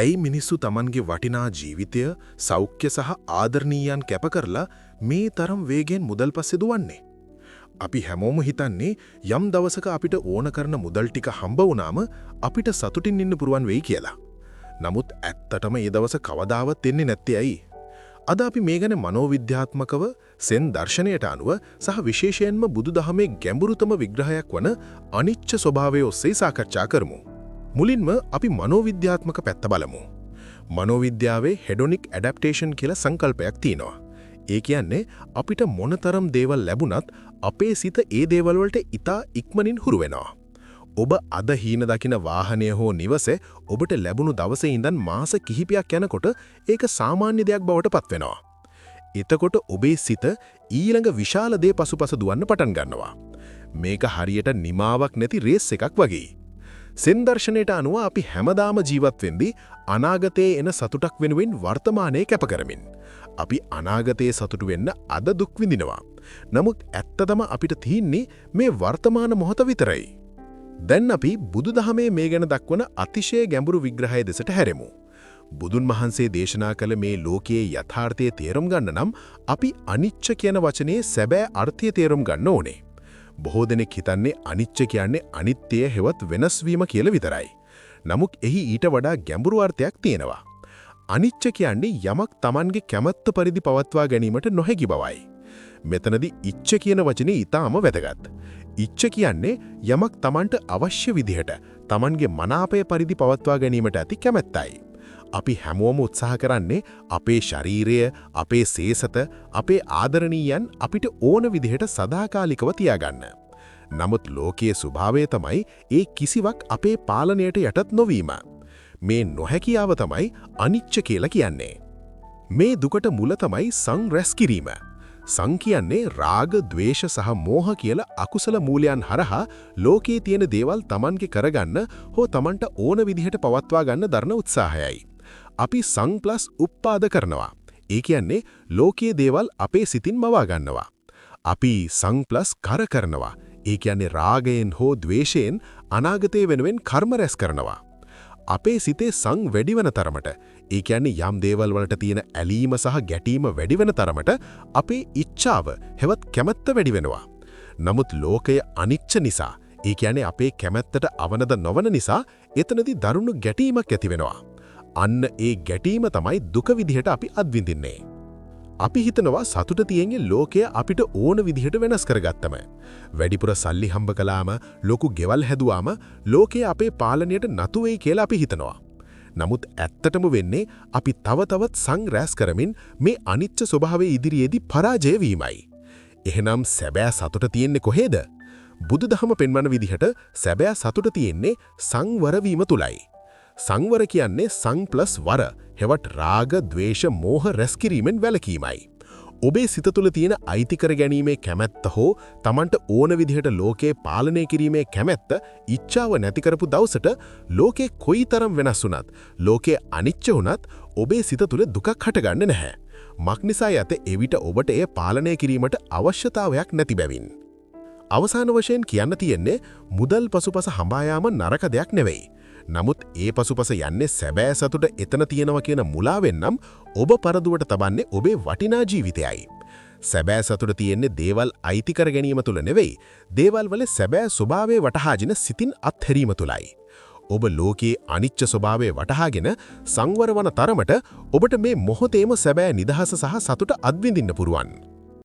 ඇයි මිනිස්සු Tamanගේ වටිනා ජීවිතය, සෞඛ්‍ය සහ ආදරණීයයන් කැප කරලා මේ තරම් වේගෙන් මුදල් පස්සේ දුවන්නේ? අපි හැමෝම හිතන්නේ යම් දවසක අපිට ඕන කරන මුදල් ටික හම්බ වුණාම අපිට සතුටින් ඉන්න පුරුවන් වෙයි කියලා. නමුත් ඇත්තටම ඒ දවස කවදාවත් එන්නේ නැත්තේ ඇයි? අද අපි මේ ගැන මනෝවිද්‍යාත්මකව සෙන් දර්ශනයට අනුව සහ විශේෂයෙන්ම බුදුදහමේ ගැඹුරුතම විග්‍රහයක් වන අනිච්ච ස්වභාවය ඔස්සේ සාකච්ඡා කරමු. මුලින්ම අපි මනෝවිද්‍යාත්මක පැත්ත බලමු. මනෝවිද්‍යාවේ හෙඩොනික් ඇඩැප්ටේෂන් කියලා සංකල්පයක් තියෙනවා. ඒ කියන්නේ අපිට මොනතරම් දේවල් ලැබුණත් අපේ සිත ඒ දේවල් වලට ඉතා ඉක්මනින් හුරු වෙනවා. ඔබ අද හීන දකින වාහනය හෝ නිවසේ ඔබට ලැබුණු දවසේ ඉඳන් මාස කිහිපයක් යනකොට ඒක සාමාන්‍ය දෙයක් බවට පත් වෙනවා. එතකොට ඔබේ සිත ඊළඟ විශාල දේ පසුපස දුවන්න පටන් ගන්නවා. මේක හරියට නිමාවක් නැති රේස් එකක් වගේ. සෙන් දර්ශනයට අනුව අපි හැමදාම ජීවත් වෙද්දී අනාගතයේ එන සතුටක් වෙනුවෙන් වර්තමානයේ කැප කරමින් අපි අනාගතයේ සතුටු වෙන්න අද දුක් විඳිනවා. නමුත් ඇත්තටම අපිට තියෙන්නේ මේ වර්තමාන මොහොත විතරයි. දැන් අපි බුදුදහමේ මේ ගැන දක්වන අතිශය ගැඹුරු විග්‍රහය දෙසට හැරෙමු. බුදුන් වහන්සේ දේශනා කළ මේ ලෝකයේ යථාර්ථය තේරුම් ගන්න නම් අපි අනිච්ච කියන වචනේ සැබෑ අර්ථය තේරුම් ගන්න ඕනේ. බොහෝ දෙනෙක් හිතන්නේ අනිච්ච කියන්නේ අනිත්‍ය හෙවත් වෙනස් වීම කියලා විතරයි. නමුත් එහි ඊට වඩා ගැඹුරු අර්ථයක් තියෙනවා. අනිච්ච කියන්නේ යමක් Tamanගේ කැමැත්ත පරිදි පවත්වා ගැනීමට නොහැකි බවයි. මෙතනදී ඉච්ඡ කියන වචනේ ඊටාම වැදගත්. ඉච්ඡ කියන්නේ යමක් Tamanට අවශ්‍ය විදිහට Tamanගේ මනාපය පරිදි පවත්වා ගැනීමට ඇති කැමැත්තයි. අපි හැමෝම උත්සාහ කරන්නේ අපේ ශරීරය, අපේ සේසත, අපේ ආදරණීයයන් අපිට ඕන විදිහට සදාකාලිකව තියාගන්න. නමුත් ලෝකයේ ස්වභාවය තමයි ඒ කිසිවක් අපේ පාලනයට යටත් නොවීම. මේ නොහැකියාව තමයි අනිච්ච කියලා කියන්නේ. මේ දුකට මුල තමයි සංරැස් කිරීම. සං කියන්නේ රාග, ద్వේෂ සහ මෝහ කියලා අකුසල මූලයන් හරහා ලෝකයේ තියෙන දේවල් Tamanගේ කරගන්න හෝ Tamanට ඕන විදිහට පවත්වා ගන්න දරන උත්සාහයයි. අපි සං ප්ලස් උප්පාද කරනවා. ඒ කියන්නේ ලෝකයේ දේවල් අපේ සිතින් මවා ගන්නවා. අපි සං ප්ලස් කර කරනවා. ඒ කියන්නේ රාගයෙන් හෝ ద్వේෂයෙන් අනාගතය වෙනුවෙන් කර්ම රැස් කරනවා. අපේ සිතේ සං වැඩිවන තරමට, ඒ කියන්නේ යම් දේවල් වලට තියෙන ඇලීම සහ ගැටීම වැඩිවන තරමට අපේ ඉච්ඡාව හෙවත් කැමැත්ත වැඩි වෙනවා. නමුත් ලෝකය අනිච්ච නිසා, ඒ කියන්නේ අපේ කැමැත්තට අවනද නොවන නිසා එතනදී දරුණු ගැටීමක් ඇති වෙනවා. අන්න ඒ ගැටීම තමයි දුක විදිහට අපි අත්විඳින්නේ. අපි හිතනවා සතුට තියෙන්නේ ලෝකය අපිට ඕන විදිහට වෙනස් කරගත්තම. වැඩිපුර සල්ලි හම්බ කළාම, ලොකු ගෙවල් හැදුවාම ලෝකය අපේ පාලනයට නතු වෙයි කියලා අපි හිතනවා. නමුත් ඇත්තටම වෙන්නේ අපි තව තවත් සංරැස් කරමින් මේ අනිච්ච ස්වභාවයේ ඉදිරියේදී පරාජය වීමයි. එහෙනම් සැබෑ සතුට තියෙන්නේ කොහේද? බුදුදහම පෙන්වන විදිහට සැබෑ සතුට තියෙන්නේ සංවර වීම තුලයි. සංවර කියන්නේ සං ප්ලස් වර, හෙවත් රාග, ద్వේෂ, මෝහ රැස් කිරීමෙන් වැළකීමයි. ඔබේ සිත තුළ තියෙන අයිති කර ගැනීමේ කැමැත්ත හෝ Tamanට ඕන විදිහට ලෝකේ පාලනය කිරීමේ කැමැත්ත ඉච්ඡාව නැති කරපු දවසට ලෝකේ කොයිතරම් වෙනස් වුණත්, ලෝකේ අනිච්ච වුණත් ඔබේ සිත තුළ දුකක් හටගන්නේ නැහැ. මක්නිසා යත එවිට ඔබට එය පාලනය කිරීමට අවශ්‍යතාවයක් නැති බැවින්. අවසාන වශයෙන් කියන්න තියෙන්නේ මුදල් පසුපස හඹා යාම නරක දෙයක් නෙවෙයි. නමුත් ඒ පසුපස යන්නේ සැබෑ සතුට එතන තියෙනවා කියන මුලාවෙන් නම් ඔබ පරදුවට තබන්නේ ඔබේ වටිනා ජීවිතයයි. සැබෑ සතුට තියෙන්නේ දේවල් අයිති කර ගැනීම තුල නෙවෙයි, දේවල් වල සැබෑ ස්වභාවය වටහාගෙන සිතින් අත්හැරීම තුලයි. ඔබ ලෝකයේ අනිච්ච ස්වභාවය වටහාගෙන සංවර වන තරමට ඔබට මේ මොහොතේම සැබෑ නිදහස සහ සතුට අත්විඳින්න පුරුවන්.